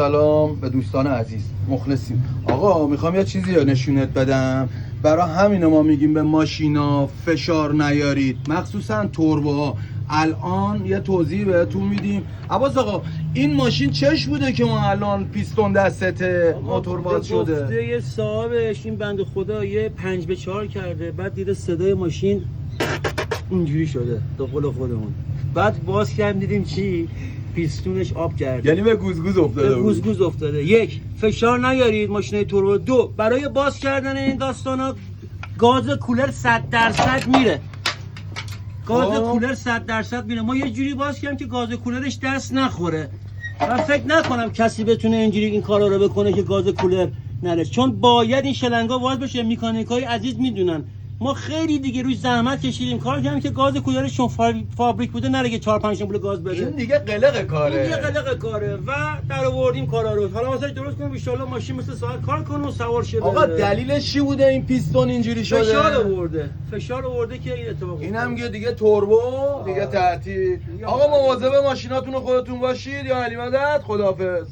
سلام به دوستان عزیز مخلصیم. آقا میخوام یه چیزی رو نشونت بدم. برای همین ما میگیم به ماشینا فشار نیارید، مخصوصا توربوها. الان یه توضیح بهتون میدیم. عباس آقا این ماشین چش بوده که ما الان پیستون دستته موتور باز شده؟ گفته یه صاحبش این بنده خدا یه 5x4 کرده، بعد دیده صدای ماشین اینجوری شده تا قول خودمون، بعد باز کردیم دیدیم چی؟ پیستونش آب کرده، یعنی به گوزگوز افتاده. به گوزگوز افتاده. یک، فشار نیارید ماشین توربو. دو، برای باز کردن این داستانا گاز کولر 100% میره. گاز کولر 100% میره. ما یه جوری باز کردیم که گاز کولرش دست نخوره. من فکر نکنم کسی بتونه اینجوری این کارا رو بکنه که گاز کولر نره، چون باید این شلنگا باز بشه. مکانیکای عزیز میدونن ما خیلی دیگه روش زحمت کشیدیم، کار کردیم که گاز کولرش چون فابریک بوده نره که 4-5 آمپول گاز بده. این دیگه قلق کاره. این دیگه قلق کاره و در آوردیم کارا رو. حالا واسه درست کنیم ان شاءالله ماشین مثل ساعت کار کنه و سوار شه. آقا دلیلش چی بوده این پیستون اینجوری شده؟ فشار آورده که این اتفاق افتاد. اینم دیگه توربو دیگه تعطیل. آقا مواظب ماشیناتون خودتون باشید. یا علی مدد، خداحافظ.